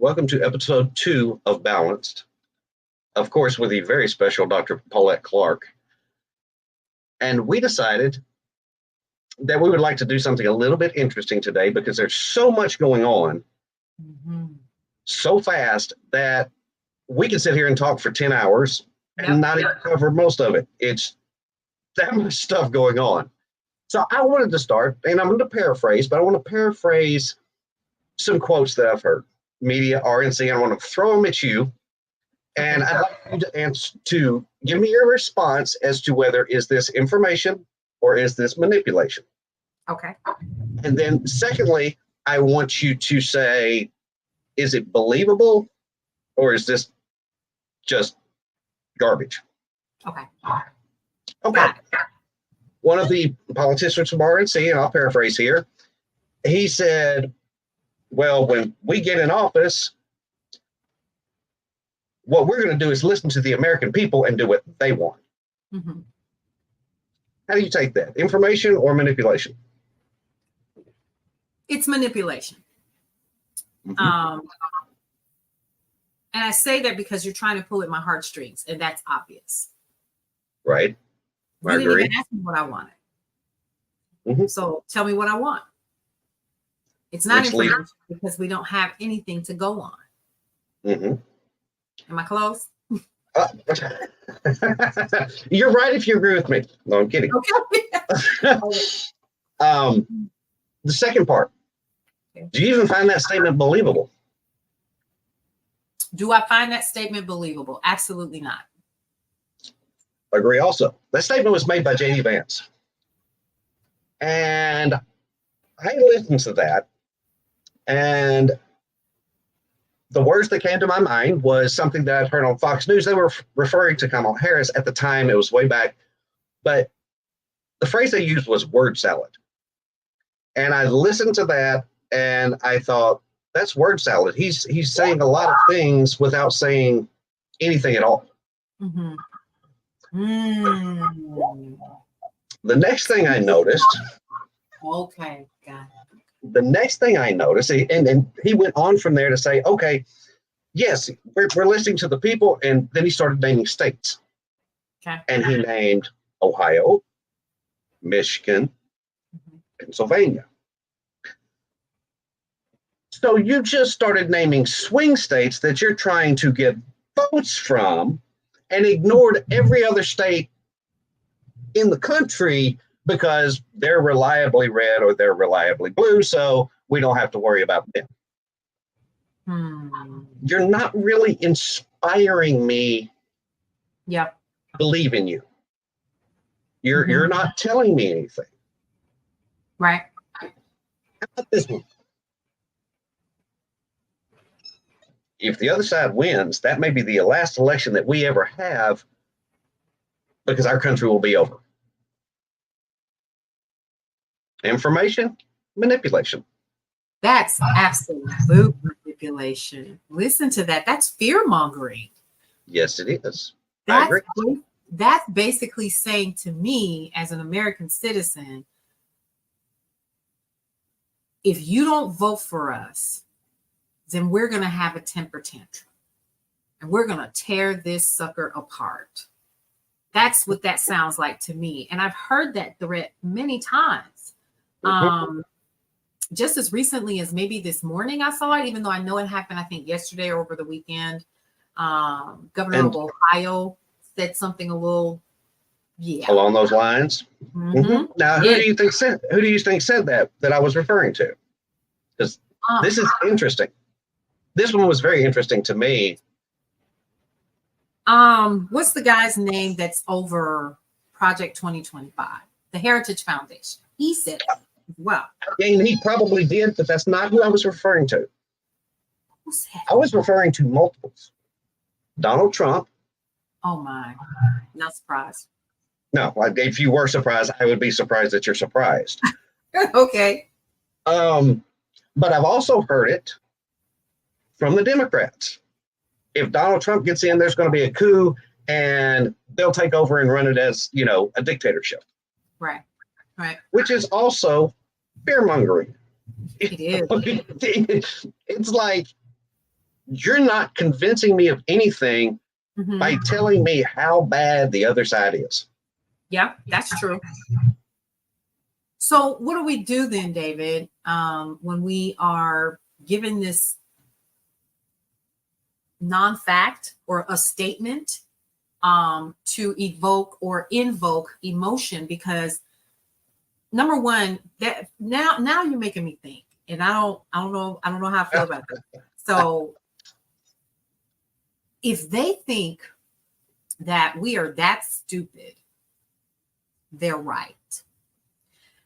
Welcome to episode 2 of Balanced, of course, with the very special Dr. Paulette Clark. And we decided that we would like to do something a little bit interesting today because there's so much going on so fast that we can sit here and talk for 10 hours and not even cover most of it. It's that much stuff going on. So I wanted to start, and I'm going to paraphrase, but I want to paraphrase some quotes that I've heard. Media, RNC, and I want to throw them at you. And I'd like you to give me your response as to whether is this information or is this manipulation. Okay. And then secondly, I want you to say, is it believable or is this just garbage? Okay. Okay. One of the politicians from RNC, and I'll paraphrase here, he said, well, when we get in office, what we're going to do is listen to the American people and do what they want. Mm-hmm. How do you take that? Information or manipulation? It's manipulation. Mm-hmm. And I say that because you're trying to pull at my heartstrings, and that's obvious. Right. I You agree. didn't even ask me what I wanted. Mm-hmm. So tell me what I want. It's not information because we don't have anything to go on. Mm-hmm. Am I close? You're right if you agree with me. No, I'm kidding. Okay. The second part. Do you even find that statement believable? Do I find that statement believable? Absolutely not. Agree also. That statement was made by J.D. Vance. And I listened to that. And the words that came to my mind was something that I'd heard on Fox News. They were referring to Kamala Harris at the time. It was way back. But the phrase they used was word salad. And I listened to that and I thought, that's word salad. He's saying a lot of things without saying anything at all. Mm-hmm. Mm. The next thing I noticed. Okay, got it. The next thing I noticed, and he went on from there to say, okay, yes, we're listening to the people. And then he started naming states. Okay. And he named Ohio, Michigan, Pennsylvania. So you just started naming swing states that you're trying to get votes from and ignored every other state in the country because they're reliably red or they're reliably blue, so we don't have to worry about them. You're not really inspiring me to believe in you. You're not telling me anything. Right. How about this one? If the other side wins, that may be the last election that we ever have because our country will be over. Information, manipulation. That's absolute manipulation. Listen to that. That's fear mongering. Yes, it is. I agree. That's basically saying to me as an American citizen, if you don't vote for us, then we're going to have a temper tantrum and we're going to tear this sucker apart. That's what that sounds like to me. And I've heard that threat many times. Just as recently as maybe this morning, I saw it, even though I know it happened, I think yesterday or over the weekend. Governor of Ohio said something a little, along those lines. Now, who do you think said that I was referring to? Because this is interesting. This one was very interesting to me. What's the guy's name that's over Project 2025, the Heritage Foundation? He said it as well. Yeah, and he probably did, but that's not who I was referring to. Who's that? I was referring to multiples. Donald Trump. Oh my, not surprised. No, if you were surprised, I would be surprised that you're surprised. Okay. But I've also heard it from the Democrats. If Donald Trump gets in, there's going to be a coup and they'll take over and run it as, a dictatorship. Right. Right. Which is also fear mongering. It is. It's like you're not convincing me of anything by telling me how bad the other side is. Yeah, that's true. So what do we do then, David, when we are given this non-fact or a statement to evoke or invoke emotion? Because number one, that now you're making me think, and I don't know how I feel about that. So if they think that we are that stupid, they're right.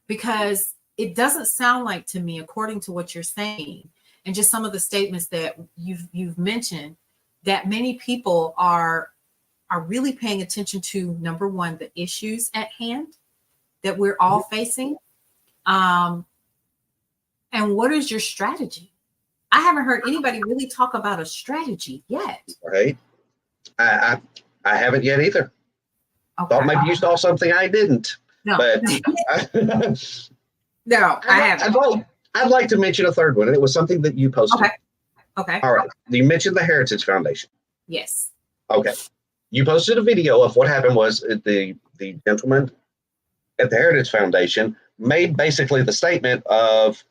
Because it doesn't sound like to me, according to what you're saying, and just some of the statements that you've mentioned, that many people are really paying attention to, number one, the issues at hand that we're all facing. And what is your strategy? I haven't heard anybody really talk about a strategy yet. Right. I haven't yet either. Okay. Thought maybe you saw something I didn't. No. But No, I haven't. I'd like to mention a third one, and it was something that you posted. Okay. All right. You mentioned the Heritage Foundation. Yes. Okay. You posted a video of what happened was the gentleman at the Heritage Foundation made basically the statement of,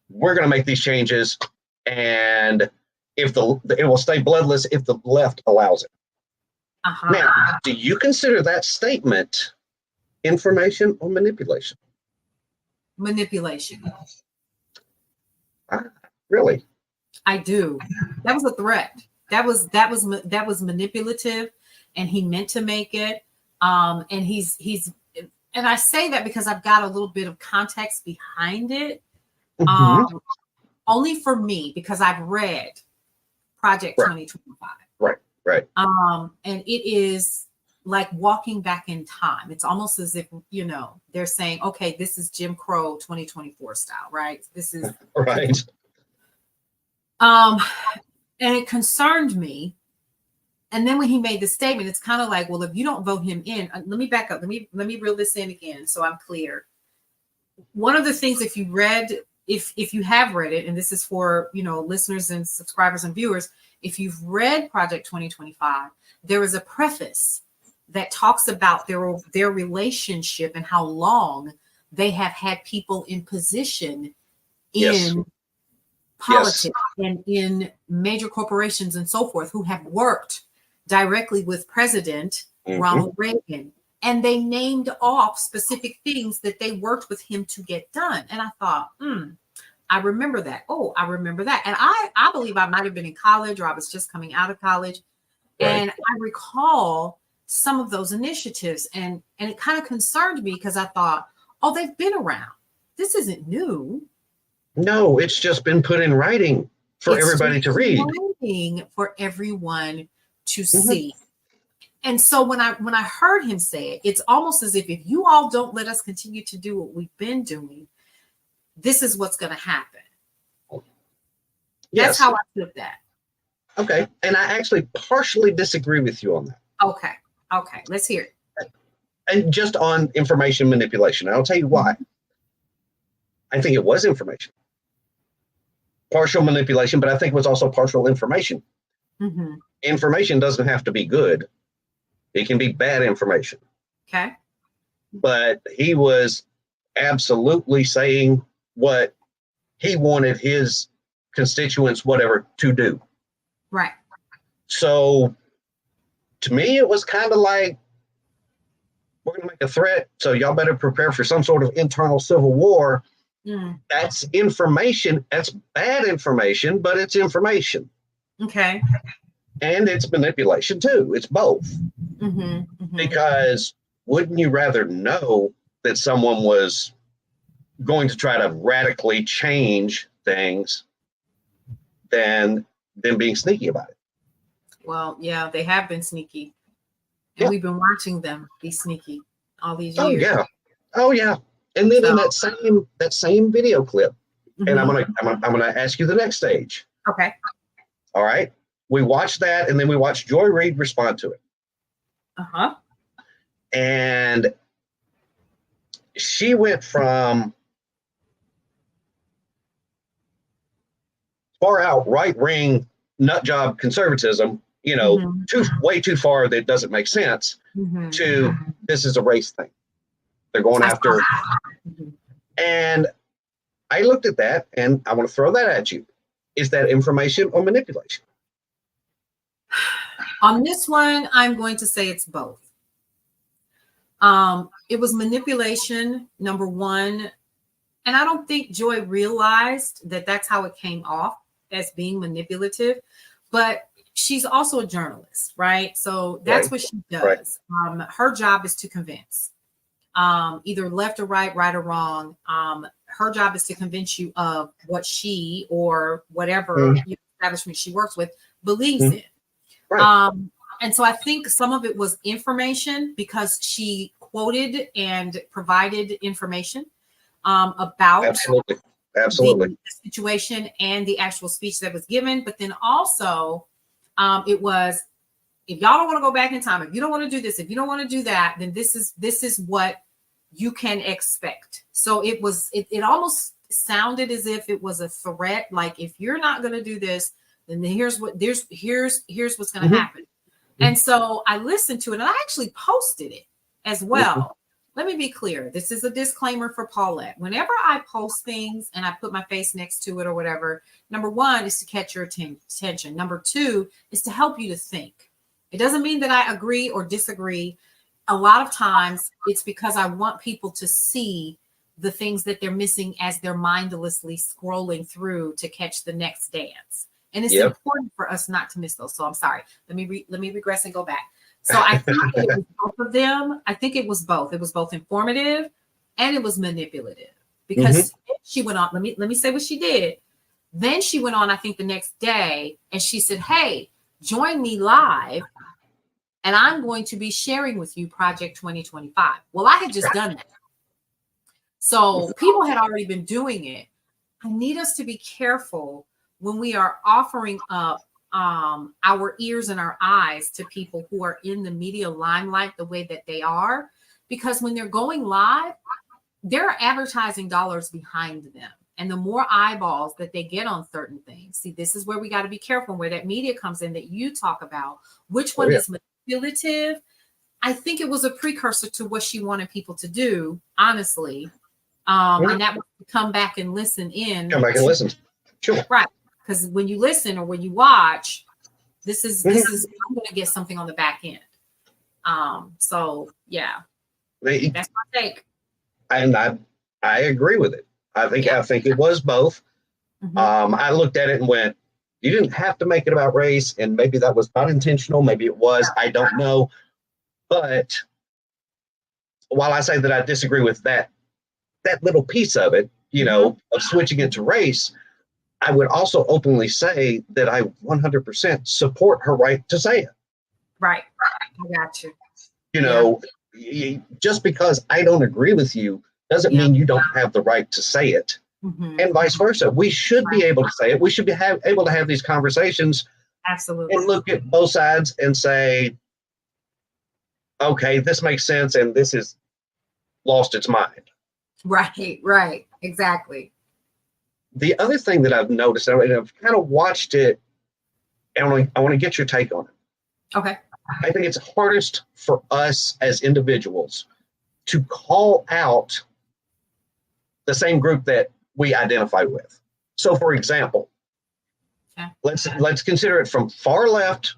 we're going to make these changes, and it will stay bloodless if the left allows it. Now, do you consider that statement information or manipulation? Manipulation. Really? I do. That was a threat. That was manipulative, and he meant to make it. And he's and I say that because I've got a little bit of context behind it. Only for me, because I've read Project 2025. Right. And it is like walking back in time. It's almost as if, they're saying, okay, this is Jim Crow 2024 style, right? This is right. And it concerned me. And then when he made the statement, it's kind of like, well, if you don't vote him in, let me back up. Let me reel this in again so I'm clear. One of the things, if you have read it, and this is for listeners and subscribers and viewers, if you've read Project 2025, there is a preface that talks about their relationship and how long they have had people in position in politics and in major corporations and so forth who have worked directly with President Ronald Reagan. And they named off specific things that they worked with him to get done. And I thought, I remember that. Oh, I remember that. And I believe I might have been in college, or I was just coming out of college. Right. And I recall some of those initiatives. And it kind of concerned me because I thought, oh, they've been around. This isn't new. No, it's just been put in writing for everybody to read. For everyone to see. And so when I heard him say it, it's almost as if you all don't let us continue to do what we've been doing, this is what's going to happen. That's how I took that. Okay. And I actually partially disagree with you on that. Okay. Let's hear it. And just on information manipulation. I'll tell you why. I think it was information. Partial manipulation, but I think it was also partial information. Information doesn't have to be good. It can be bad information. Okay. But he was absolutely saying what he wanted his constituents, whatever, to do. Right. So to me, it was kind of like, we're going to make a threat, so y'all better prepare for some sort of internal civil war. That's information. That's bad information, but it's information. Okay. And it's manipulation too. It's both. Because wouldn't you rather know that someone was going to try to radically change things than being sneaky about it? Well, yeah, they have been sneaky. And we've been watching them be sneaky all these years. Oh yeah. And then in that same video clip, and I'm gonna ask you the next stage. Okay. All right. We watched that, and then we watched Joy Reid respond to it. And she went from far out right wing nut job conservatism, way too far that doesn't make sense, to this is a race thing. They're going after. And I looked at that, and I want to throw that at you. Is that information or manipulation? On this one, I'm going to say it's both. It was manipulation, number one. And I don't think Joy realized that that's how it came off, as being manipulative. But she's also a journalist, right? So that's what she does. Right. Her job is to convince, either left or right or wrong. Her job is to convince you of what she or whatever establishment she works with believes in. Right. And so I think some of it was information, because she quoted and provided information about absolutely the situation and the actual speech that was given. But then also it was, if y'all don't want to go back in time, if you don't want to do this, if you don't want to do that, then this is what you can expect. So it almost sounded as if it was a threat. Like, if you're not going to do this, then here's what's going to happen. And so I listened to it, and I actually posted it as well. Let me be clear. This is a disclaimer for Paulette. Whenever I post things and I put my face next to it or whatever, number one is to catch your attention. Number two is to help you to think. It doesn't mean that I agree or disagree. A lot of times it's because I want people to see the things that they're missing as they're mindlessly scrolling through to catch the next dance. And it's important for us not to miss those. So I'm sorry. Let me regress and go back. So I think it was both of them. I think it was both. It was both informative and it was manipulative, because she went on. Let me say what she did. Then she went on, I think the next day, and she said, "Hey, join me live, and I'm going to be sharing with you Project 2025." Well, I had just done that. So people had already been doing it. I need us to be careful when we are offering up our ears and our eyes to people who are in the media limelight the way that they are, because when they're going live, there are advertising dollars behind them. And the more eyeballs that they get on certain things, see, this is where we got to be careful, where that media comes in that you talk about, which one is manipulative. I think it was a precursor to what she wanted people to do, honestly. And that was to come back and listen in. Come back and listen. Sure. Right. Because when you listen or when you watch, this is I'm going to get something on the back end. So yeah, that's my take. And I agree with it. I think it was both. I looked at it and went, you didn't have to make it about race, and maybe that was not intentional. Maybe it was. I don't know. But while I say that I disagree with that little piece of it, of switching it to race, I would also openly say that I 100% support her right to say it. Right. I got you. Just because I don't agree with you doesn't mean you don't have the right to say it, and vice versa. We should be able to say it. We should be able to have these conversations. Absolutely. And look at both sides and say, okay, this makes sense, and this has lost its mind. Right. Exactly. The other thing that I've noticed, and I've kind of watched it, and I want to get your take on it. Okay. I think it's hardest for us as individuals to call out the same group that we identify with. So, for example, let's consider it from far left,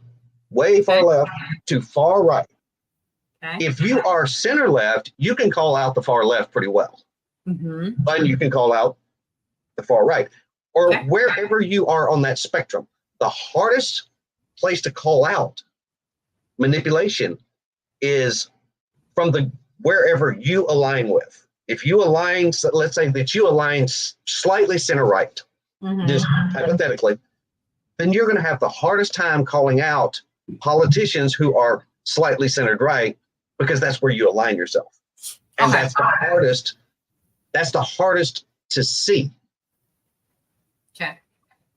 way far left, to far right. Okay. If you are center left, you can call out the far left pretty well, and you can call out the far right, or wherever you are on that spectrum. The hardest place to call out manipulation is from wherever you align with. If you align, let's say that you align slightly center right, just hypothetically, then you're going to have the hardest time calling out politicians who are slightly centered right, because that's where you align yourself. And that's the hardest to see. Okay.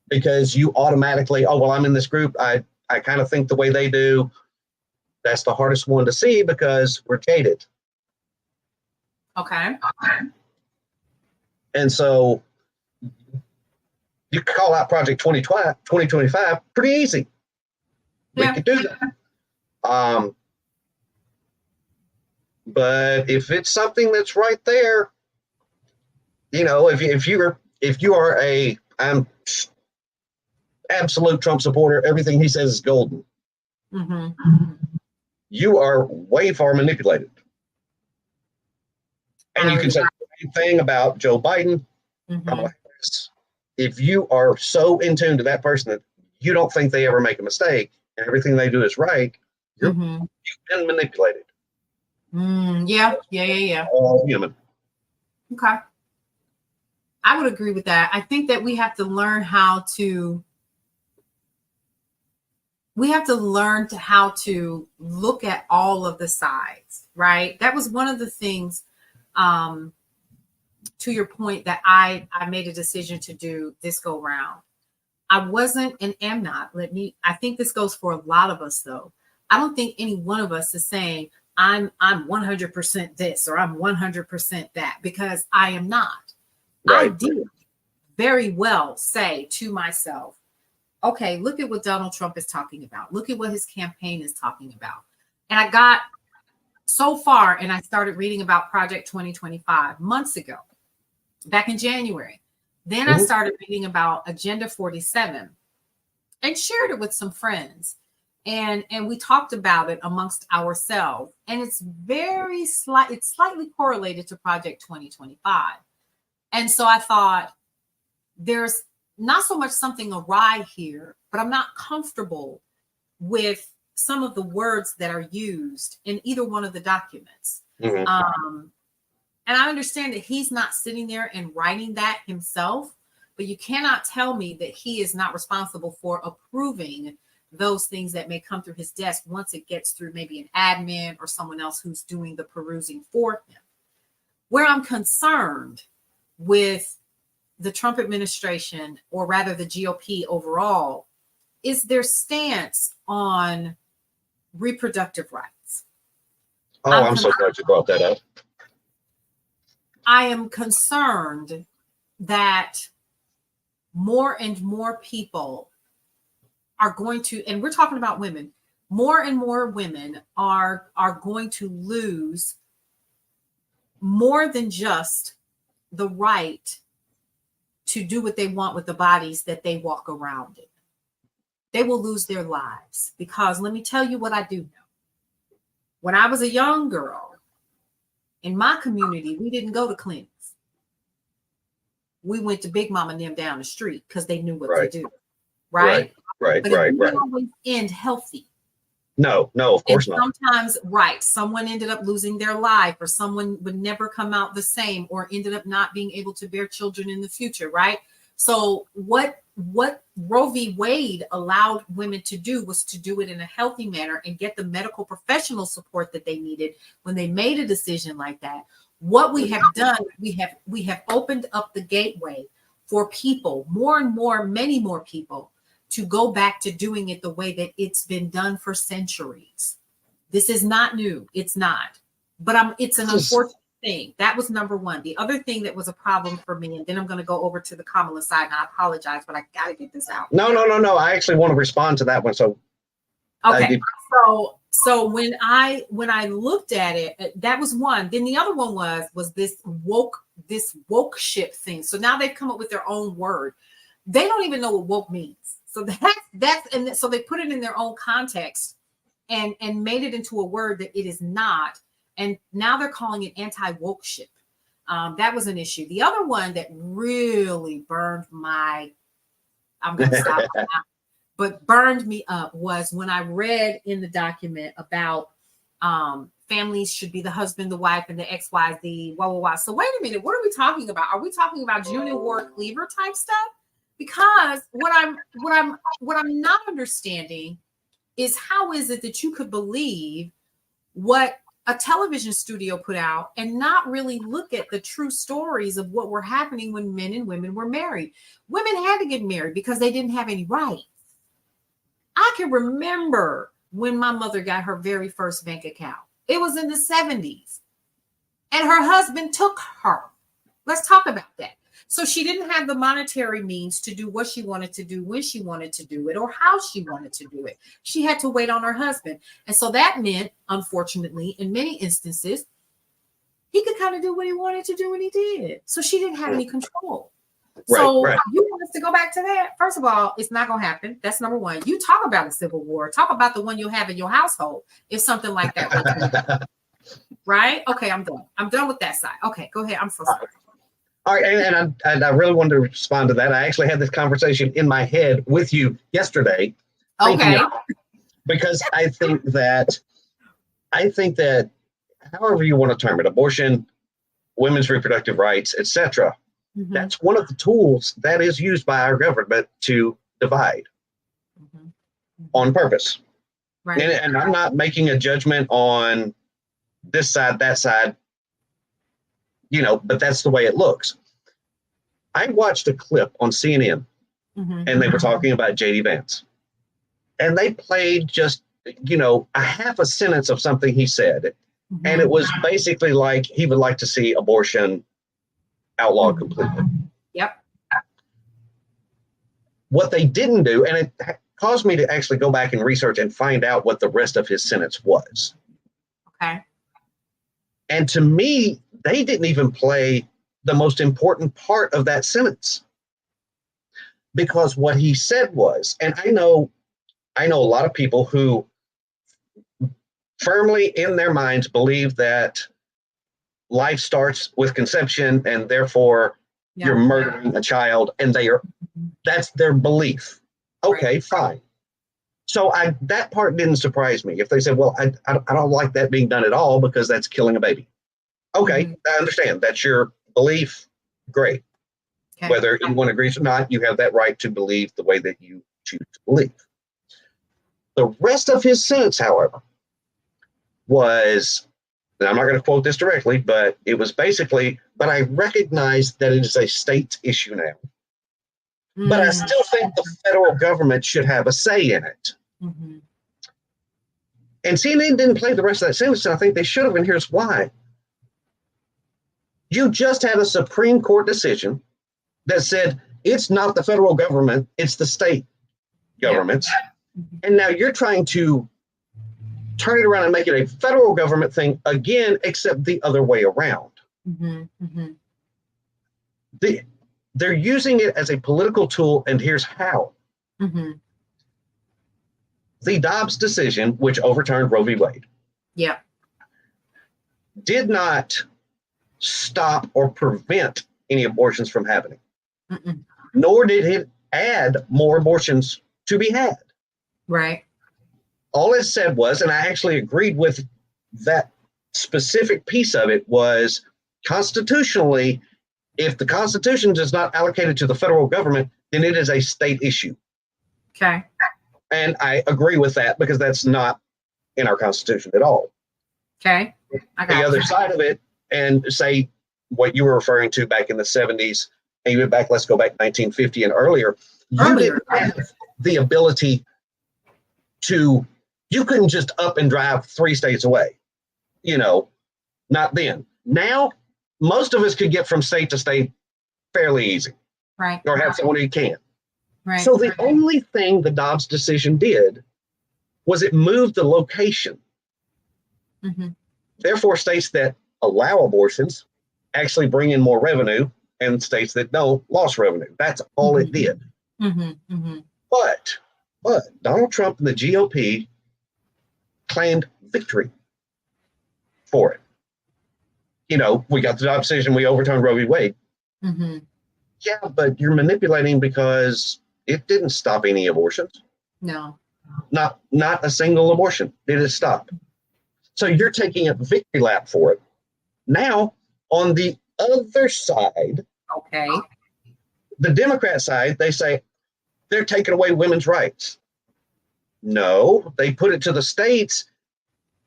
Because you automatically, I'm in this group. I kind of think the way they do. That's the hardest one to see because we're jaded. Okay. And so, do you could call out Project 2025 pretty easy. We could do that. But if it's something that's right there, you know, if you are a absolute Trump supporter, everything he says is golden. Mm-hmm. You are way far manipulated. And you can say the same thing about Joe Biden. Mm-hmm. If you are so in tune to that person that you don't think they ever make a mistake and everything they do is right, you've been manipulated. Yeah. All human. Okay. I would agree with that. I think that we have to learn how to look at all of the sides, right? That was one of the things, to your point, that I made a decision to do this go round. I wasn't and am not. I think this goes for a lot of us though. I don't think any one of us is saying I'm 100% this or I'm 100% that, because I am not. Right. I did very well say to myself, okay, look at what Donald Trump is talking about. Look at what his campaign is talking about. And I got so far and I started reading about Project 2025 months ago, back in January. Then I started reading about Agenda 47 and shared it with some friends. And we talked about it amongst ourselves. And it's it's slightly correlated to Project 2025. And so I thought, there's not so much something awry here, but I'm not comfortable with some of the words that are used in either one of the documents. And I understand that he's not sitting there and writing that himself, but you cannot tell me that he is not responsible for approving those things that may come through his desk once it gets through maybe an admin or someone else who's doing the perusing for him. Where I'm concerned with the Trump administration, or rather the GOP overall, is their stance on reproductive rights. I'm so glad you brought that up. I am concerned that more and more people are going to, and we're talking about women, more and more women are going to lose more than just the right to do what they want with the bodies that they walk around in. They will lose their lives, because let me tell you what I do know. When I was a young girl, in my community, we didn't go to clinics. We went to Big Mama and them down the street because they knew what to do. Right. But it didn't always end healthy. No, of course not. Sometimes, someone ended up losing their life, or someone would never come out the same, or ended up not being able to bear children in the future, right? So what Roe v. Wade allowed women to do was to do it in a healthy manner and get the medical professional support that they needed when they made a decision like that. What we have done, we have opened up the gateway for people, many more people, to go back to doing it the way that it's been done for centuries. This is not new. It's not. But it's an unfortunate thing. That was number one. The other thing that was a problem for me, and then I'm going to go over to the Kamala side, and I apologize, but I got to get this out. No. I actually want to respond to that one. So, okay. So when I looked at it, that was one. Then the other one was this woke ship thing. So now they've come up with their own word. They don't even know what woke means. So so they put it in their own context and made it into a word that it is not. And now they're calling it anti-woke ship. That was an issue. The other one that really I'm going to stop now, but burned me up was when I read in the document about families should be the husband, the wife, and the XYZ, blah. So wait a minute, what are we talking about? Are we talking about Junior Ward Cleaver type stuff? Because what I'm not understanding is, how is it that you could believe what a television studio put out and not really look at the true stories of what were happening when men and women were married? Women had to get married because they didn't have any rights. I can remember when my mother got her very first bank account. It was in the 70s. And her husband took her. Let's talk about that. So she didn't have the monetary means to do what she wanted to do when she wanted to do it or how she wanted to do it. She had to wait on her husband. And so that meant, unfortunately, in many instances, he could kind of do what he wanted to do and he did. So she didn't have any control. So you want us to go back to that? First of all, it's not going to happen. That's number one. You talk about a civil war. Talk about the one you'll have in your household if something like that were to happen. Right? Okay, I'm done. I'm done with that side. Okay, go ahead. I'm so sorry. All right, and I really wanted to respond to that. I actually had this conversation in my head with you yesterday. Okay. Because I think that however you want to term it, abortion, women's reproductive rights, etc., that's one of the tools that is used by our government to divide on purpose. Right. And I'm not making a judgment on this side, that side, but that's the way it looks. I watched a clip on CNN and they were talking about J.D. Vance. And they played just, a half a sentence of something he said. And it was basically like he would like to see abortion outlawed completely. Yep. What they didn't do, and it caused me to actually go back and research and find out what the rest of his sentence was. Okay. And to me, they didn't even play the most important part of that sentence. Because what he said was, and I know a lot of people who firmly in their minds believe that life starts with conception and therefore you're murdering a child, and that's their belief. Okay, fine. So that part didn't surprise me. If they said, well, I don't like that being done at all because that's killing a baby. Okay, I understand. That's your belief. Great. Okay. Whether anyone agrees or not, you have that right to believe the way that you choose to believe. The rest of his sentence, however, was, and I'm not going to quote this directly, but it was basically, but I recognize that it is a state issue now. But I still think the federal government should have a say in it. And CNN didn't play the rest of that sentence, and I think they should have, and here's why. You just had a Supreme Court decision that said it's not the federal government, it's the state governments. And now you're trying to turn it around and make it a federal government thing again, except the other way around. They're using it as a political tool, and here's how. The Dobbs decision, which overturned Roe v. Wade, did not stop or prevent any abortions from happening, nor did it add more abortions to be had. Right. All it said was, and I actually agreed with that specific piece of it, was constitutionally, if the Constitution is not allocated to the federal government, then it is a state issue. Okay. And I agree with that because that's not in our Constitution at all. Okay. The other side of it, and say what you were referring to back in the 70s, and even back, let's go back 1950 and earlier, you didn't have the ability to, you couldn't just up and drive 3 states away. Not then. Now, most of us could get from state to state fairly easy. Right. Or have someone who can. Right. So the only thing the Dobbs decision did was it moved the location. Therefore, states that allow abortions actually bring in more revenue, and states that don't lost revenue. That's all it did. But Donald Trump and the GOP claimed victory for it. We got the Dobbs decision, we overturned Roe v. Wade. Yeah, but you're manipulating because it didn't stop any abortions. No. Not a single abortion did it stop. So you're taking a victory lap for it. Now, on the other side, the Democrat side, they say they're taking away women's rights. No, they put it to the states.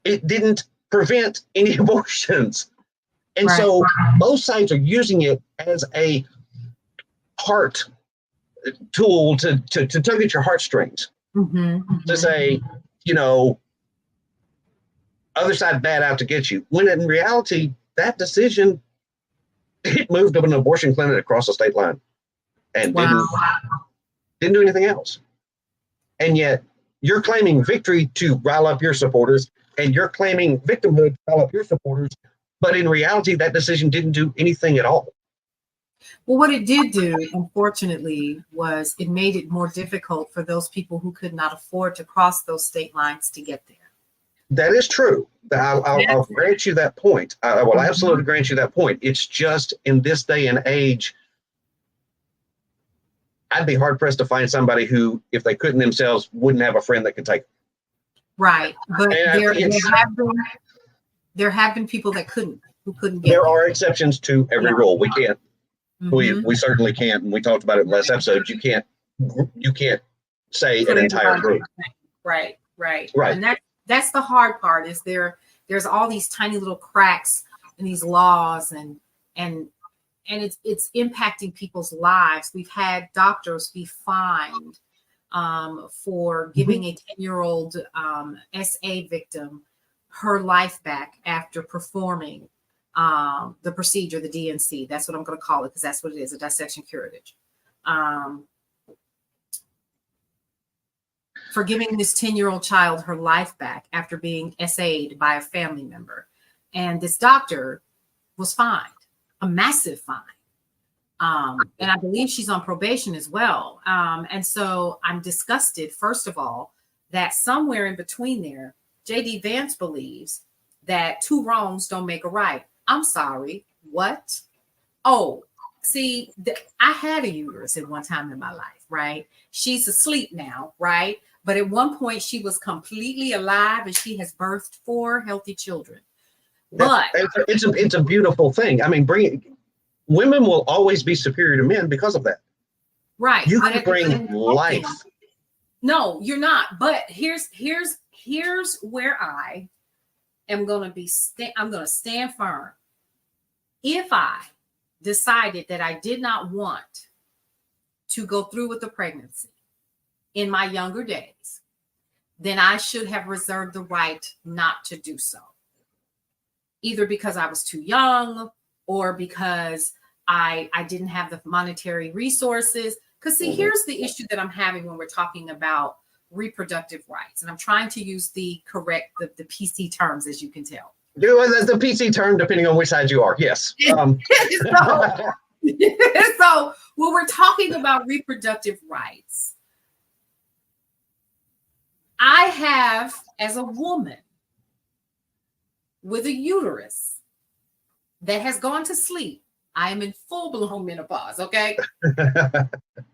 It didn't prevent any abortions. And so both sides are using it as a heart tool to tug at your heartstrings. To say, other side bad out to get you. When in reality, that decision It moved to an abortion clinic across the state line and Wow. didn't do anything else. And yet you're claiming victory to rile up your supporters, and you're claiming victimhood to rile up your supporters. But in reality, that decision didn't do anything at all. Well, what it did do, unfortunately, was it made it more difficult for those people who could not afford to cross those state lines to get there. That is true. I'll grant you that point. I will absolutely grant you that point. It's just in this day and age, I'd be hard pressed to find somebody who, if they couldn't themselves, wouldn't have a friend that could take them. Right. But there have been people that who couldn't get there. There Are exceptions to every rule. We can't. Mm-hmm. We certainly can't, and we talked about it in the last episode. You can't say an entire group. Right. And that's the hard part. Is there's all these tiny little cracks in these laws, and it's impacting people's lives. We've had doctors be fined for giving a 10-year-old SA victim her life back after performing the procedure, the DNC. That's what I'm going to call it, because that's what it is, a dissection curative. For giving this 10-year-old child her life back after being SA'd by a family member. And this doctor was fined, a massive fine. And I believe she's on probation as well. And so I'm disgusted, first of all, that somewhere in between there, J.D. Vance believes that two wrongs don't make a right. I'm sorry. What? Oh, see, I had a uterus at one time in my life, right? She's asleep now, right? But at one point she was completely alive, and she has birthed 4 healthy children. But it's a beautiful thing. I mean, women will always be superior to men because of that. Right. You can bring life. No, you're not. But here's where I am going to I'm going to stand firm. If I decided that I did not want to go through with the pregnancy in my younger days, then I should have reserved the right not to do so. Either because I was too young, or because I didn't have the monetary resources. Because see, here's the issue that I'm having when we're talking about reproductive rights. And I'm trying to use the correct, the PC terms, as you can tell. The PC term, depending on which side you are. Yes. So when we're talking about reproductive rights, I have, as a woman with a uterus that has gone to sleep, I am in full-blown menopause, okay?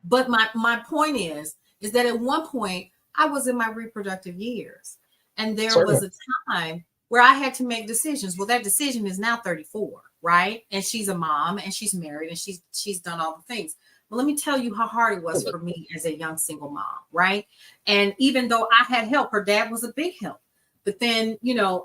But my point is that at one point I was in my reproductive years, and there was a time where I had to make decisions. Well, that decision is now 34, right? And she's a mom, and she's married, and she's done all the things. Well, let me tell you how hard it was for me as a young single mom, right? And even though I had help, her dad was a big help. But then,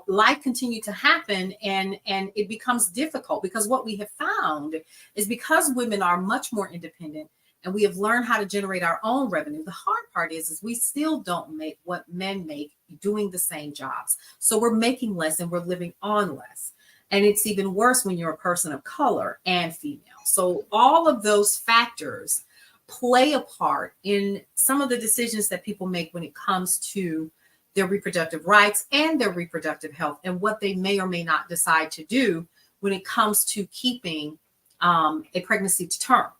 life continued to happen, and it becomes difficult, because what we have found is, because women are much more independent and we have learned how to generate our own revenue, the hard part is we still don't make what men make doing the same jobs. So we're making less and we're living on less. And it's even worse when you're a person of color and female. So all of those factors play a part in some of the decisions that people make when it comes to their reproductive rights and their reproductive health, and what they may or may not decide to do when it comes to keeping a pregnancy to term.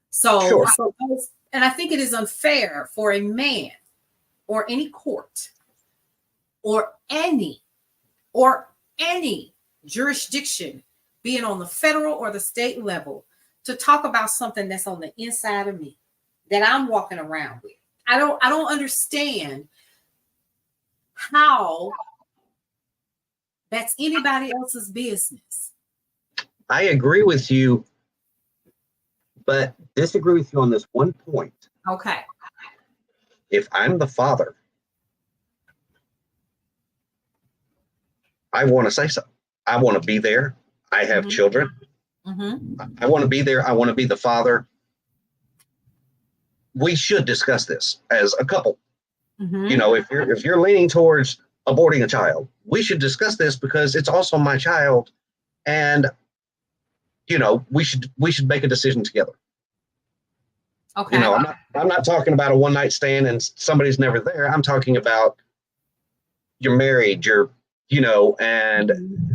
So, and I think it is unfair for a man or any court or any jurisdiction, being on the federal or the state level, to talk about something that's on the inside of me that I'm walking around with. I don't understand how that's anybody else's business. I agree with you, but disagree with you on this one point. Okay. If I'm the father, I want to say so. I want to be there. I have children. I want to be there. I want to be the father. We should discuss this as a couple. If you're leaning towards aborting a child, we should discuss this, because it's also my child, and we should make a decision together. Okay. I'm not talking about a one night stand and somebody's never there. I'm talking about you're married, and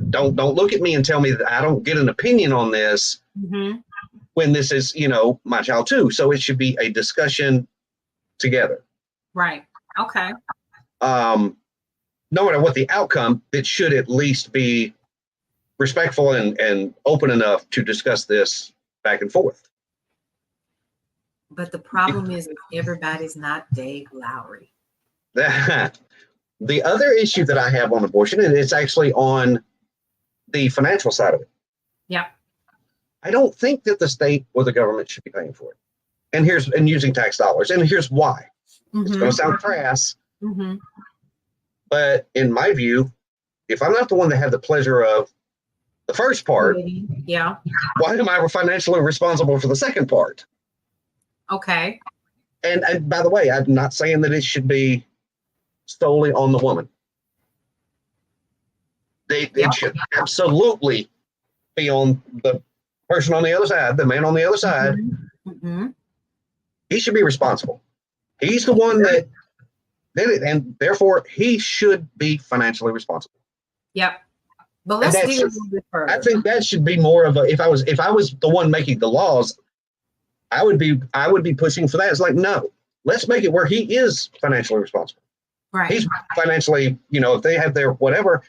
don't look at me and tell me that I don't get an opinion on this when this is, my child too. So it should be a discussion together. Right. Okay. No matter what the outcome, it should at least be respectful and open enough to discuss this back and forth. But the problem is everybody's not Dave Lowery. The other issue that I have on abortion, and it's actually on the financial side of it. Yeah. I don't think that the state or the government should be paying for it. And using tax dollars. And here's why. It's going to sound crass. But in my view, if I'm not the one that had the pleasure of the first part, why am I financially responsible for the second part? Okay. And by the way, I'm not saying that it should be solely on the woman. It should absolutely be on the person on the other side, the man on the other side. He should be responsible. He's the one that did it, and therefore he should be financially responsible. Yep. But let's dig a little bit further. I think that should be more of a, if I was the one making the laws, I would be pushing for that. It's like, no, let's make it where he is financially responsible. Right. He's financially, if they have their whatever,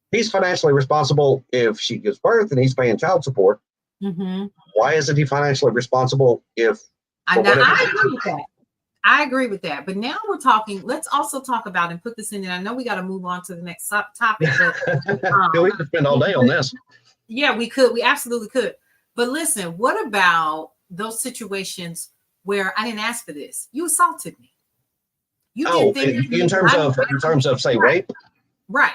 he's financially responsible if she gives birth and he's paying child support. Why isn't he financially responsible if I agree with that. I agree with that. But now we're talking, let's also talk about and put this in. And I know we got to move on to the next topic. But, we could spend all day on this. Yeah, we could. We absolutely could. But listen, what about those situations where I didn't ask for this? You assaulted me. You did things in terms of say rape. Right.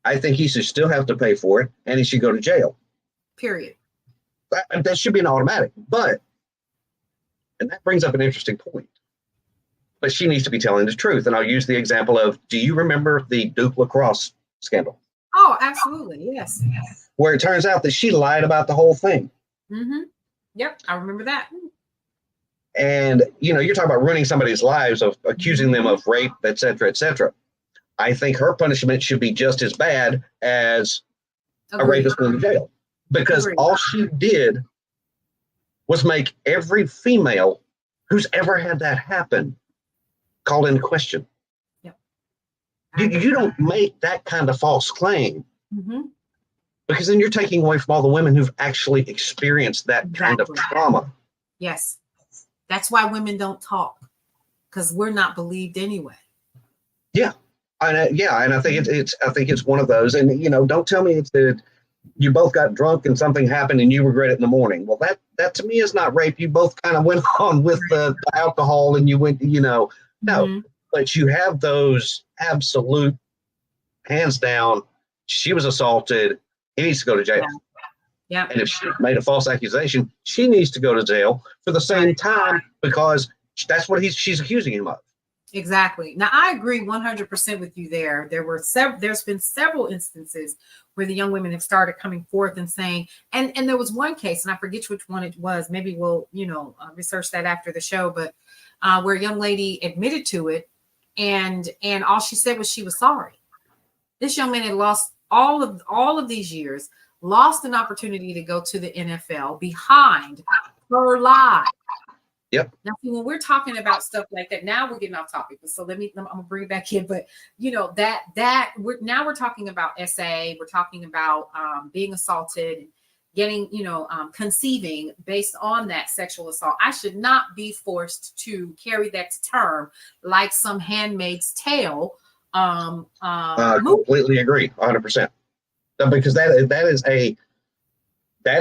I think he should still have to pay for it, and he should go to jail. Period. That should be an automatic. And that brings up an interesting point. But she needs to be telling the truth. And I'll use the example of, do you remember the Duke lacrosse scandal? Oh, absolutely. Yes. Where it turns out that she lied about the whole thing. Yep. I remember that. And, you're talking about ruining somebody's lives, of accusing them of rape, et cetera, et cetera. I think her punishment should be just as bad as a rapist going to jail. Because all she did was make every female who's ever had that happen called into question. Yep. You don't make that kind of false claim, because then you're taking away from all the women who've actually experienced that kind of trauma. Yes. That's why women don't talk, because we're not believed anyway. Yeah. And I think it's one of those. And, don't tell me it's that you both got drunk and something happened and you regret it in the morning. Well, that to me is not rape. You both kind of went on with the alcohol and you went, no, but you have those absolute hands down. She was assaulted. He needs to go to jail. Yeah. And if she made a false accusation, she needs to go to jail for the same time, because that's what she's accusing him of. Exactly. Now, I agree 100% with you there. There's been several instances where the young women have started coming forth and saying, and there was one case, and I forget which one it was. Maybe we'll, research that after the show, but where a young lady admitted to it, and all she said was she was sorry. This young man had lost all of these years, lost an opportunity to go to the NFL behind her lie. Yep. Now, see, when we're talking about stuff like that, now we're getting off topic. So I'm gonna bring it back in. But we're talking about SA. We're talking about being assaulted, getting, conceiving based on that sexual assault. I should not be forced to carry that to term like some Handmaid's Tale. Completely agree, 100%. Because that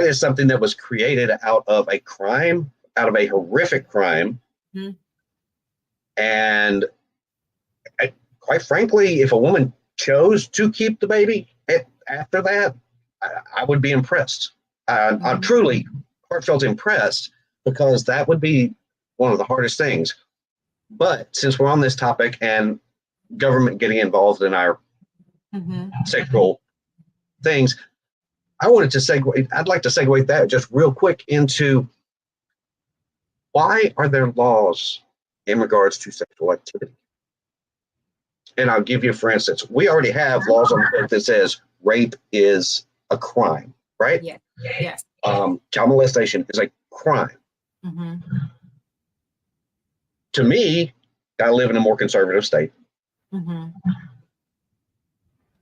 is something that was created out of a crime. Out of a horrific crime. And quite frankly, if a woman chose to keep the baby after that, I would be impressed. I'm truly heartfelt impressed, because that would be one of the hardest things. But since we're on this topic and government getting involved in our sexual things, I wanted to segue. I'd like to segue that just real quick into why are there laws in regards to sexual activity? And I'll give you, for instance, we already have laws on the book that says rape is a crime, right? Yes. Yes. Child molestation is a crime. Mm-hmm. To me, I live in a more conservative state. Mm-hmm.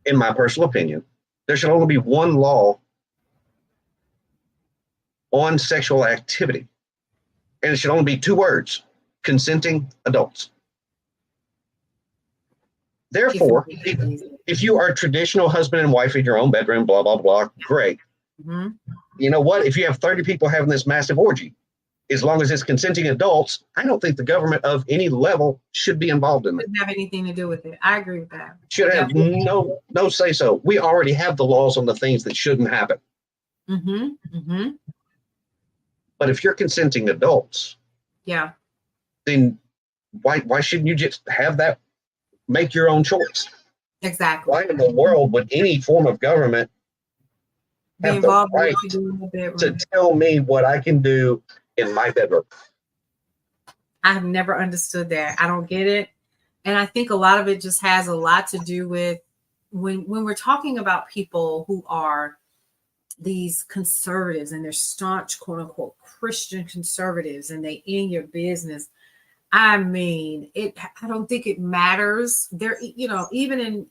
In my personal opinion, there should only be one law on sexual activity, and it should only be 2 words: consenting adults. Therefore, if you are a traditional husband and wife in your own bedroom, blah, blah, blah, great. Mm-hmm. You know what? If you have 30 people having this massive orgy, as long as it's consenting adults, I don't think the government of any level should be involved in it. Doesn't have anything to do with it. I agree with that. Should have no say so. We already have the laws on the things that shouldn't happen. Mm-hmm. Mm-hmm. But if you're consenting adults, Yeah. then why shouldn't you just have that, make your own choice? Exactly. Why in the world would any form of government Be have the involved in right what you do in the bedroom. to tell me what I can do in my bedroom? I have never understood that. I don't get it. And I think a lot of it just has a lot to do with when we're talking about people who are these conservatives and they're staunch, quote unquote, Christian conservatives, and they in your business. I mean, I don't think it matters. They're, even in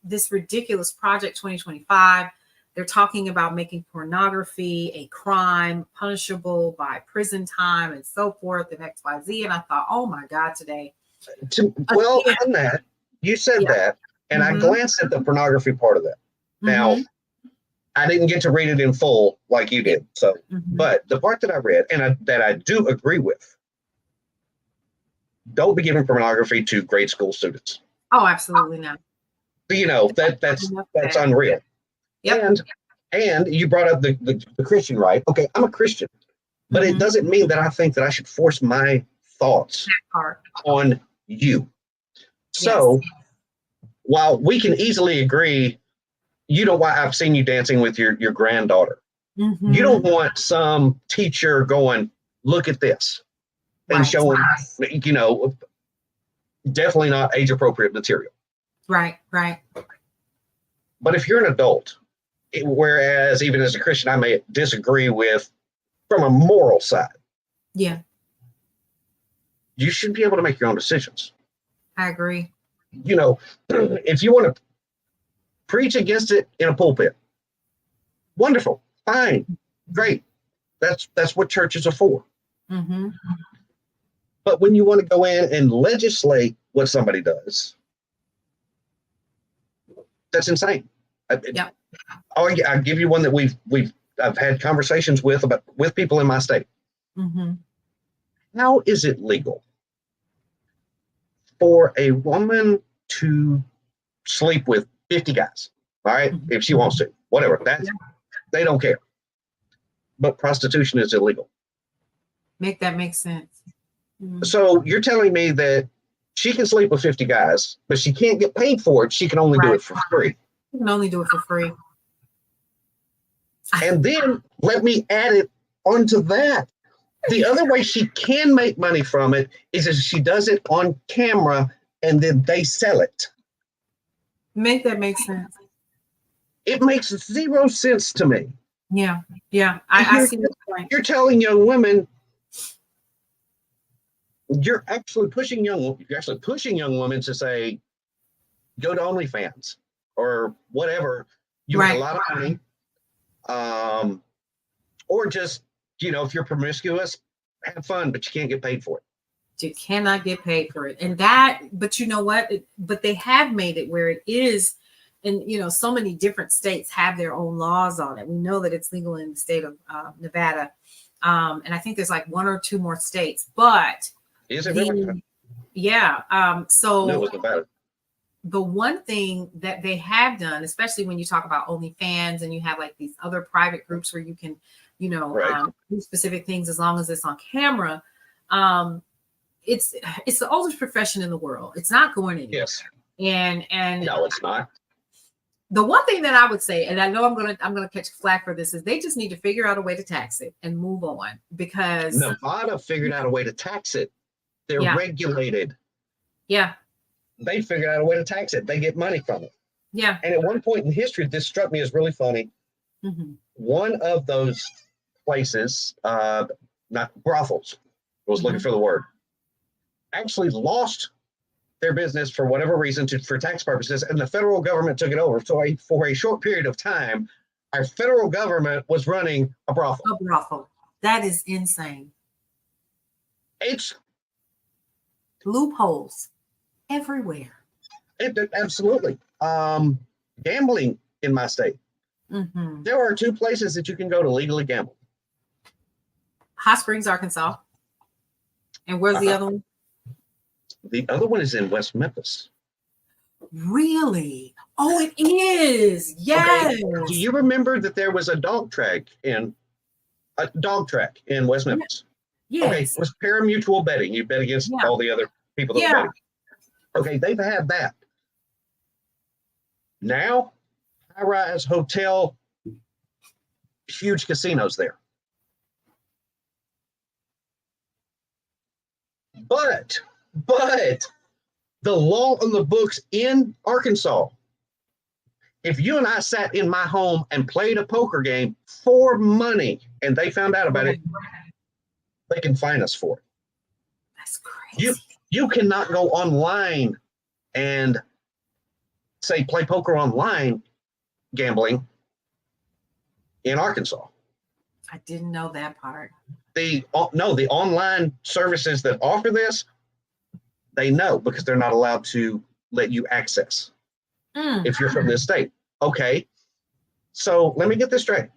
this ridiculous Project 2025, they're talking about making pornography a crime punishable by prison time and so forth and XYZ. And I thought, oh my God, today. Well, on that, you said that, and I glanced at the pornography part of that. Now, I didn't get to read it in full like you did. So, but the part that I read, and that I do agree with, don't be giving pornography to grade school students. Oh, absolutely not. That's unreal. Yep. And you brought up the Christian right. Okay, I'm a Christian, but it doesn't mean that I think that I should force my thoughts on you. So while we can easily agree, I've seen you dancing with your granddaughter. You don't want some teacher going, look at this, and showing, definitely not age appropriate material. Right. But if you're an adult, whereas even as a Christian, I may disagree with from a moral side. Yeah. You should be able to make your own decisions. I agree. If you want to preach against it in a pulpit, wonderful, fine, great. That's what churches are for. But when you want to go in and legislate what somebody does, that's insane. I'll give you one that I've had conversations with people in my state. How is it legal for a woman to sleep with 50 guys? All right, if she wants to, whatever. They don't care. But prostitution is illegal. That makes sense. So you're telling me that she can sleep with 50 guys, but she can't get paid for it. She can only do it for free. You can only do it for free. And then let me add it onto that. The other way she can make money from it is if she does it on camera and then they sell it. That makes sense. It makes 0 sense to me. Yeah. I see your point. You're telling young women, you're actually pushing young women to say, go to OnlyFans or whatever. You make a lot of money. Or just, if you're promiscuous, have fun, but you can't get paid for it. You cannot get paid for it. But you know what? But they have made it where it is. And, so many different states have their own laws on it. We know that it's legal in the state of Nevada. And I think there's like 1 or 2 more states, but is it really? Yeah. So no, it was Nevada. The one thing that they have done, especially when you talk about OnlyFans and you have like these other private groups where you can, do specific things as long as it's on camera. It's the oldest profession in the world. It's not going anywhere. Yes. And no, it's not. The one thing that I would say, and I know I'm gonna catch flack for this, is they just need to figure out a way to tax it and move on, because Nevada figured out a way to tax it. They're Yeah. regulated. yeah, They figured out a way to tax it. They get money from it. yeah. And at one point in history, this struck me as really funny. Mhm. One of those places, not brothels, I was looking for the word, actually lost their business for whatever reason for tax purposes, and the federal government took it over. So for a short period of time, our federal government was running a brothel. A brothel. That is insane. It's Loopholes everywhere. absolutely gambling in my state. Mm-hmm. There are 2 places that you can go to legally gamble. Hot Springs, Arkansas. And where's the other one? The other one is in West Memphis. Really? Oh, it is. Yes. Okay. Do you remember that there was a dog track in West Memphis? Yes. Okay, it was pari-mutuel betting. You bet against all the other people that were betting. Okay, they've had that. Now, high-rise hotel, huge casinos there. But the law on the books in Arkansas, if you and I sat in my home and played a poker game for money and they found out about it, they can fine us for it. That's crazy. You cannot go online and say play poker online gambling in Arkansas. I didn't know that part. The online services that offer this, they know, because they're not allowed to let you access if you're from this state. Okay, so let me get this straight.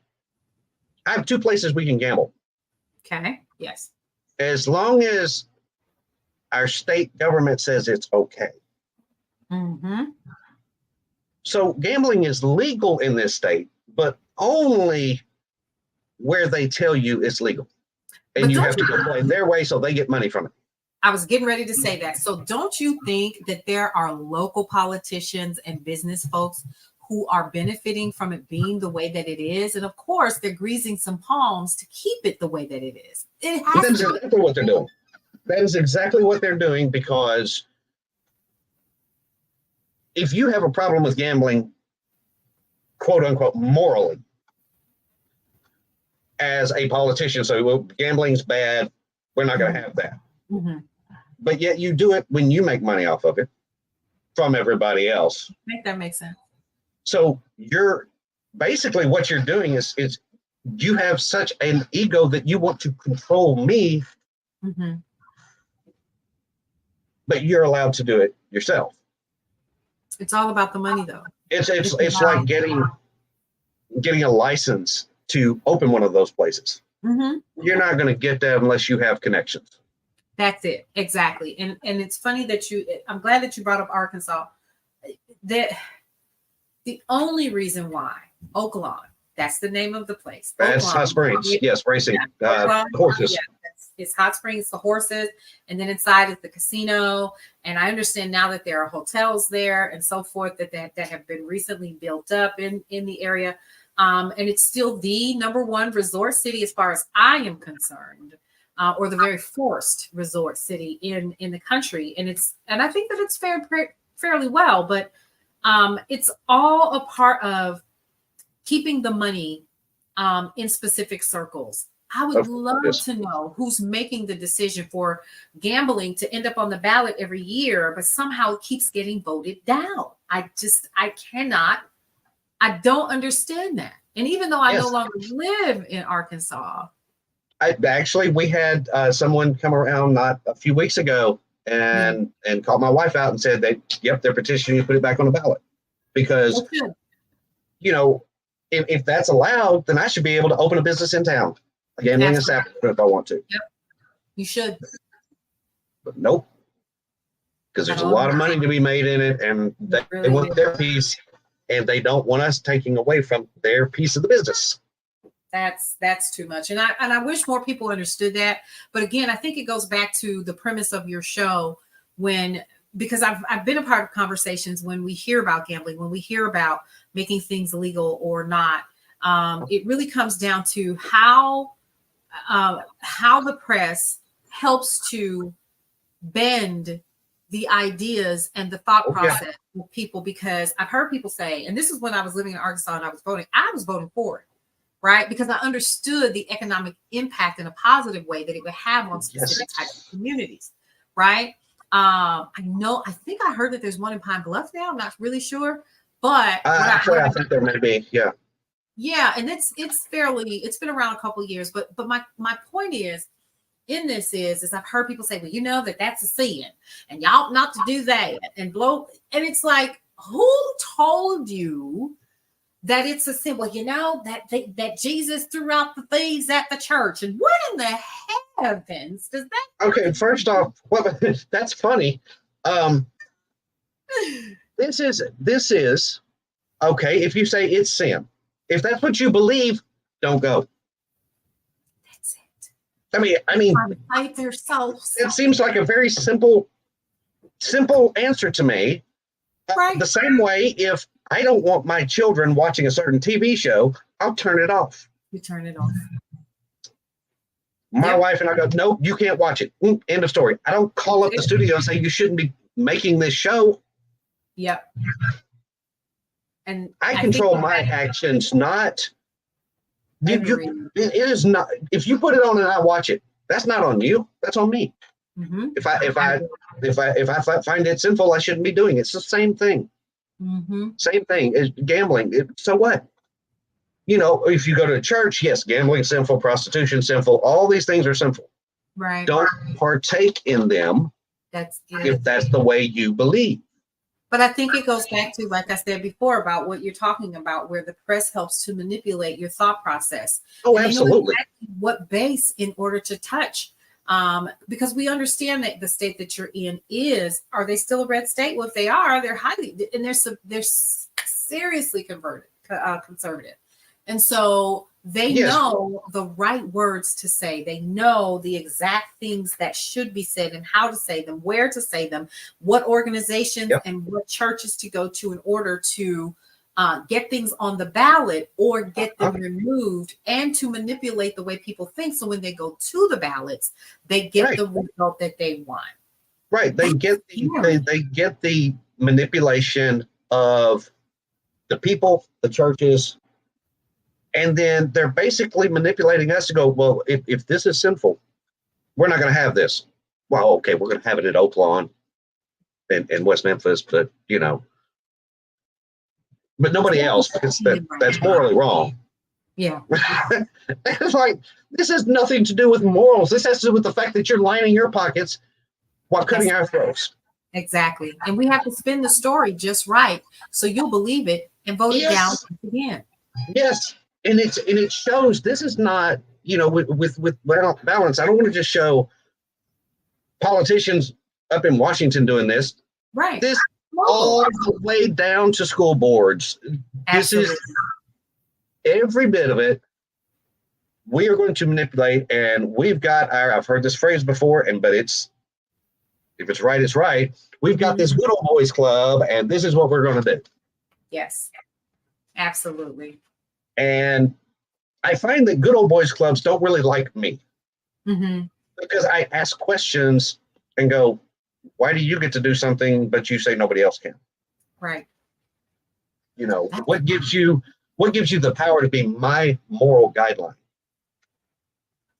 I have 2 places we can gamble. Okay. Yes. As long as our state government says it's okay. Mm-hmm. So gambling is legal in this state, but only where they tell you it's legal. And But you don't have to go play their way so they get money from it. I was getting ready to say that. So don't you think that there are local politicians and business folks who are benefiting from it being the way that it is? And of course, they're greasing some palms to keep it the way that it is. It has That is exactly what they're doing. That is exactly what they're doing, because if you have a problem with gambling, quote unquote, morally, as a politician, so well, gambling's bad, we're not going to have that. Mm-hmm. But yet you do it when you make money off of it from everybody else. I think that makes sense. So you're basically, what you're doing is you have such an ego that you want to control me, but you're allowed to do it yourself. It's all about the money, though. It's like getting a license to open one of those places. You're not going to get that unless you have connections. That's it. Exactly. And it's funny that I'm glad that you brought up Arkansas. That the only reason why Oaklawn, that's the name of the place. That's Hot Springs. Yes, racing horses. Yeah, it's Hot Springs, the horses, and then inside is the casino. And I understand now that there are hotels there and so forth that have been recently built up in the area. And it's still the #1 resort city as far as I am concerned, or the very first resort city in the country. And I think that it's fairly well, but it's all a part of keeping the money in specific circles. I would love to know who's making the decision for gambling to end up on the ballot every year, but somehow it keeps getting voted down. I don't understand that. And even though I no longer live in Arkansas. We had someone come around not a few weeks ago and called my wife out and said that, yep, they're petitioning to put it back on the ballot. Because, if that's allowed, then I should be able to open a business in town. Gambling establishment if I want to. Yep, you should. But nope. Because there's a lot of money to be made in it, and they want their piece, and they don't want us taking away from their piece of the business. That's too much. And I wish more people understood that. But again, I think it goes back to the premise of your show when because I've been a part of conversations when we hear about gambling, when we hear about making things legal or not. It really comes down to how the press helps to bend the ideas and the thought process of people. Because I've heard people say, and this is when I was living in Arkansas and I was voting for it, right? Because I understood the economic impact in a positive way that it would have on specific types of communities, right? I think I heard that there's one in Pine Bluff now. I'm not really sure, but actually, I think there may be, yeah, and it's been around a couple of years, but my point is in this is I've heard people say, well, you know that's a sin, and y'all not to do that and blow, and it's like, who told you that it's a sin? Well, you know that Jesus threw out the thieves at the church, and what in the heavens does that? Okay, first off, well, that's funny. This is okay. If you say it's sin, if that's what you believe, don't go. That's it. I mean, it seems like a very simple answer to me. Right. The same way, if I don't want my children watching a certain TV show, I'll turn it off. You turn it off. My wife and I go, no, you can't watch it. End of story. I don't call up the studio and say you shouldn't be making this show. Yep. And I control my actions, not it is not. If you put it on and I watch it, that's not on you. That's on me. Mm-hmm. If I find it sinful, I shouldn't be doing it. It's the same thing. Mm-hmm. Same thing as gambling. So what? You know, if you go to church, yes, gambling sinful, prostitution sinful, all these things are sinful. Right. Don't partake in them. That's good. If that's the way you believe. But I think it goes back to, like I said before, about what you're talking about, where the press helps to manipulate your thought process. Oh, absolutely. Exactly what base in order to touch. Because we understand that the state that you're in are they still a red state? Well, if they are, they're highly, and they're seriously conservative. And so they know the right words to say. They know the exact things that should be said and how to say them, where to say them, what organizations and what churches to go to in order to get things on the ballot or get them removed, and to manipulate the way people think. So when they go to the ballots, they get the result that they want. Right. They get the manipulation of the people, the churches. And then they're basically manipulating us to go, well, if this is sinful, we're not going to have this. Well, okay, we're going to have it at Oaklawn and West Memphis, but, you know, but nobody else, because that's morally wrong. Yeah. It's like, this has nothing to do with morals. This has to do with the fact that you're lining your pockets while cutting our throats. Exactly. And we have to spin the story just right so you'll believe it and vote it down again. Yes. And it shows this is not, you know, with balance. I don't want to just show politicians up in Washington doing this. Right. This all the way down to school boards. Absolutely. This is every bit of it. We are going to manipulate, and we've got I've heard this phrase before, but if it's right, it's right. We've got this good old boys club, and this is what we're going to do. Yes, absolutely. And I find that good old boys clubs don't really like me because I ask questions and go, why do you get to do something, but you say nobody else can? Right. You know, what gives you the power to be my moral guideline?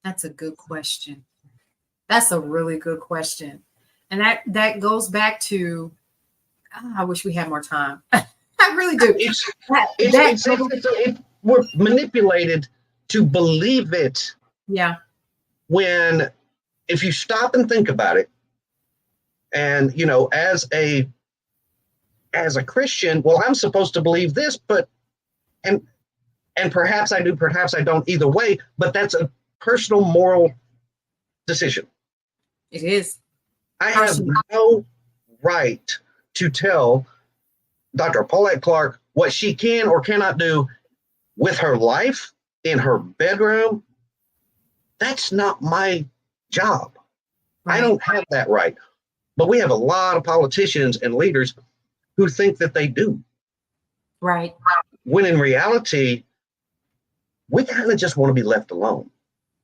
That's a good question. That's a really good question. And that goes back to, I wish we had more time. I really do. We're manipulated to believe it. Yeah. When, if you stop and think about it, and, you know, as a Christian, well, I'm supposed to believe this, but, and perhaps I do, perhaps I don't, either way, but that's a personal moral decision. It is. I have no right to tell Dr. Paulette Clark what she can or cannot do with her life, in her bedroom. That's not my job. Right. I don't have that right. But we have a lot of politicians and leaders who think that they do. Right. When in reality, we kind of just want to be left alone.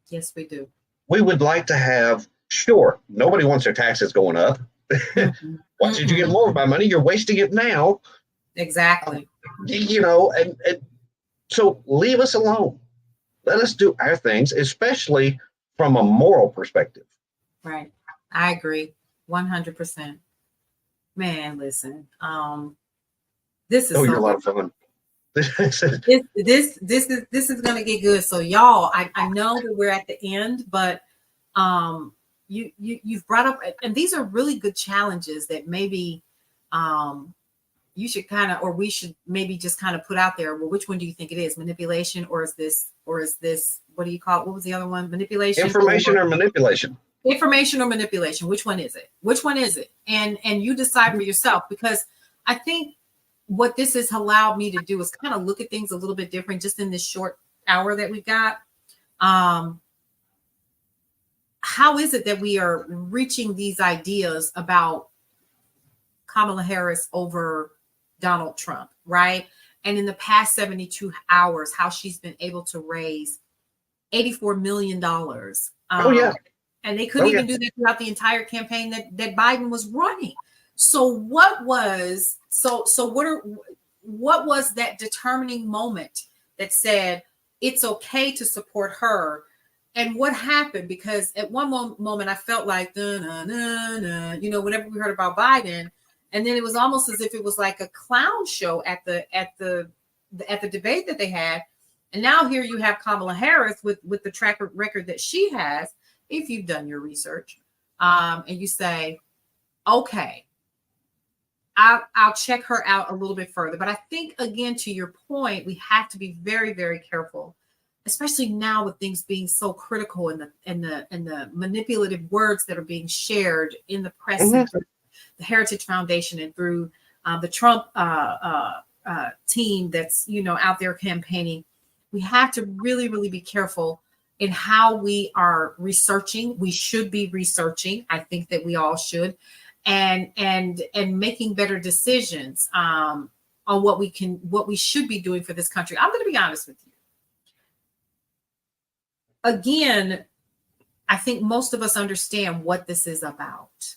Yes, we do. We would like to have, sure, nobody wants their taxes going up. Mm-hmm. Why should you get more of my money? You're wasting it now. Exactly. And so leave us alone. Let us do our things, especially from a moral perspective. Right. I agree. 100%. Man, listen. This is You're a so lot of fun. this is gonna get good. So y'all, I know that we're at the end, but you've brought up, and these are really good challenges that maybe you should or we should maybe just kind of put out there. Well, which one do you think it is? Manipulation, or is this what do you call it? What was the other one? Manipulation? Information or manipulation? Information or manipulation. Which one is it? Which one is it? And you decide for yourself, because I think what this has allowed me to do is kind of look at things a little bit different just in this short hour that we've got. How is it that we are reaching these ideas about Kamala Harris over Donald Trump, right? And in the past 72 hours, how she's been able to raise $84 million. And they couldn't even do that throughout the entire campaign that Biden was running. So what was that determining moment that said it's okay to support her? And what happened? Because at one moment I felt like, whenever we heard about Biden, and then it was almost as if it was like a clown show at the debate that they had. And now here you have Kamala Harris with the track record that she has, if you've done your research, and you say, okay, I'll check her out a little bit further. But I think, again, to your point, we have to be very, very careful, especially now with things being so critical and the manipulative words that are being shared in the press, and through the Heritage Foundation, and through the Trump team that's out there campaigning. We have to really, really be careful in how we are researching. We should be researching. I think that we all should, and making better decisions on what we should be doing for this country. I'm going to be honest with you. Again, I think most of us understand what this is about.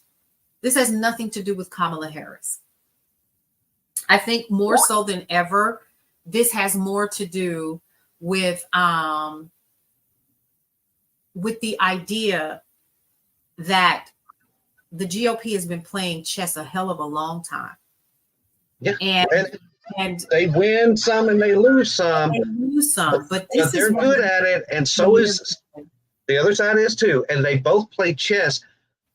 This has nothing to do with Kamala Harris. I think more so than ever, this has more to do with the idea that the GOP has been playing chess a hell of a long time. Yeah, and they win some and they lose some. But they're good at it, and so is the other side is too. And they both play chess.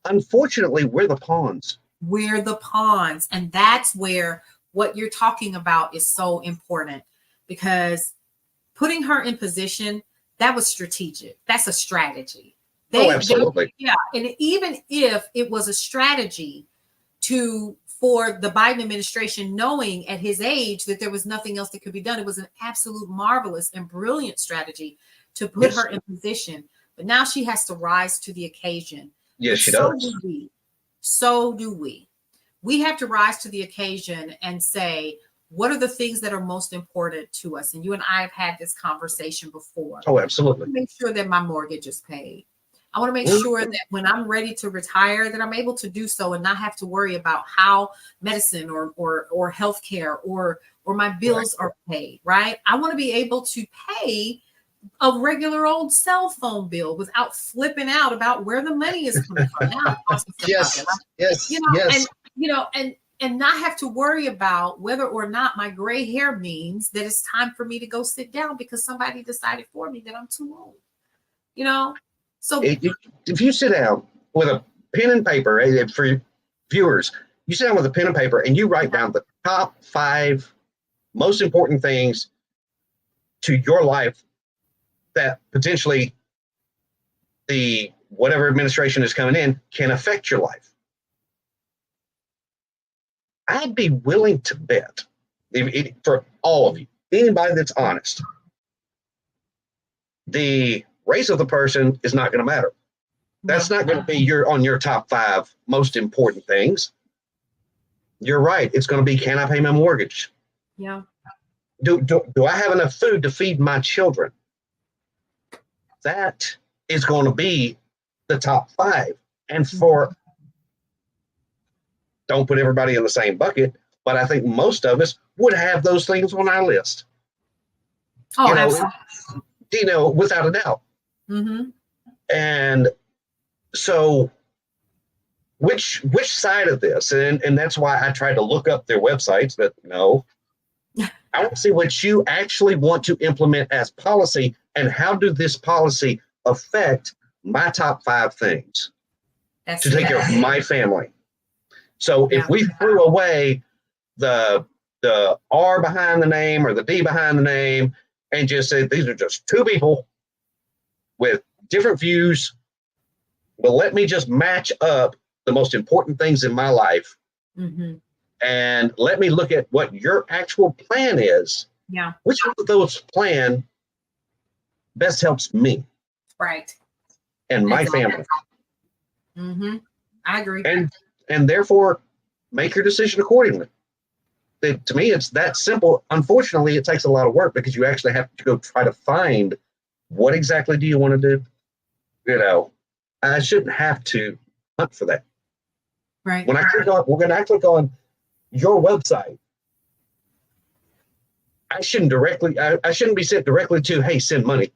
Unfortunately, we're the pawns. We're the pawns, and that's where what you're talking about is so important, because putting her in position, that was strategic. That's a strategy. Absolutely. And even if it was a strategy for the Biden administration, knowing at his age that there was nothing else that could be done, it was an absolute marvelous and brilliant strategy to put her in position. But now she has to rise to the occasion. Yes, she does. So do we. We have to rise to the occasion and say, what are the things that are most important to us? And you and I have had this conversation before. Oh, absolutely. I want to make sure that my mortgage is paid. I want to make sure that when I'm ready to retire, that I'm able to do so and not have to worry about how medicine or healthcare or my bills are paid, right? I want to be able to pay a regular old cell phone bill without flipping out about where the money is coming from. Now, yes. And not have to worry about whether or not my gray hair means that it's time for me to go sit down because somebody decided for me that I'm too old. So if you sit down with a pen and paper, for viewers, you sit down with a pen and paper and you write down the top 5 most important things to your life that potentially the whatever administration is coming in can affect your life. I'd be willing to bet, for all of you, anybody that's honest, the race of the person is not going to matter. That's not going to be on your top 5 most important things. You're right. It's going to be, can I pay my mortgage? Yeah. Do I have enough food to feed my children? That is going to be the top 5. And don't put everybody in the same bucket, but I think most of us would have those things on our list. Oh, absolutely. Without a doubt. Mm-hmm. And so which side of this, and that's why I tried to look up their websites, but no, I want to see what you actually want to implement as policy, and how do this policy affect my top 5 things to take care of my family. So if we threw away the R behind the name or the D behind the name and just said these are just 2 people with different views, but let me just match up the most important things in my life, and let me look at what your actual plan is. Yeah. Which of those plan best helps me? Right. And my family. I agree. And therefore, make your decision accordingly. To me, it's that simple. Unfortunately, it takes a lot of work because you actually have to go try to find what exactly do you want to do. I shouldn't have to hunt for that. Right. When I click on your website, I shouldn't be sent directly to, hey, send money.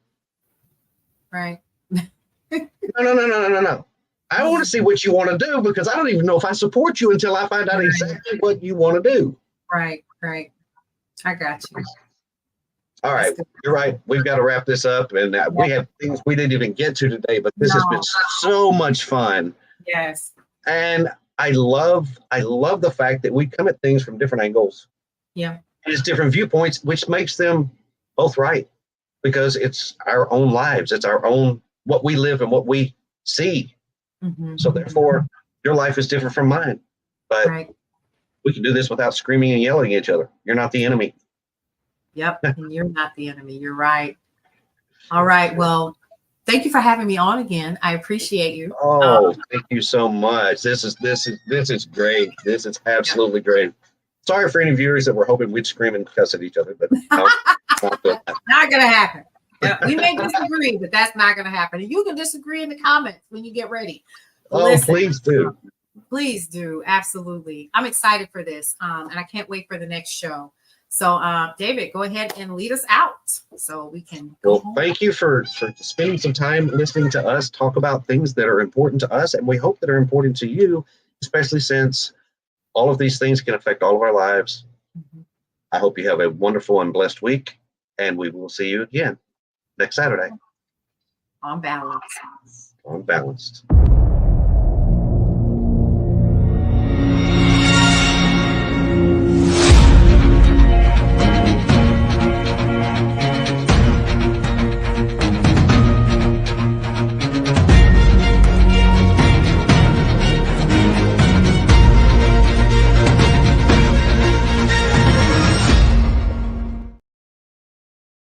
Right. No. I want to see what you want to do, because I don't even know if I support you until I find out exactly what you want to do. Right. I got you. All right. You're right. We've got to wrap this up. And we have things we didn't even get to today, but this has been so much fun. Yes. And I love the fact that we come at things from different angles. Yeah. It's different viewpoints, which makes them both right, because it's our own lives. It's our own, what we live and what we see. So therefore, your life is different from mine. But we can do this without screaming and yelling at each other. You're not the enemy. Yep. And you're not the enemy. You're right. All right. Well, thank you for having me on again. I appreciate you. Oh, thank you so much. This is great. This is absolutely great. Sorry for any viewers that were hoping we'd scream and cuss at each other, but no, not gonna happen. We may disagree, but that's not gonna happen. And you can disagree in the comments when you get ready. Listen, please do. Please do. Absolutely. I'm excited for this. And I can't wait for the next show. So, David, go ahead and lead us out so we can go home. Thank you for spending some time listening to us talk about things that are important to us, and we hope that are important to you, especially since all of these things can affect all of our lives. I hope you have a wonderful and blessed week, and we will see you again next Saturday. On Balance. On Balanced.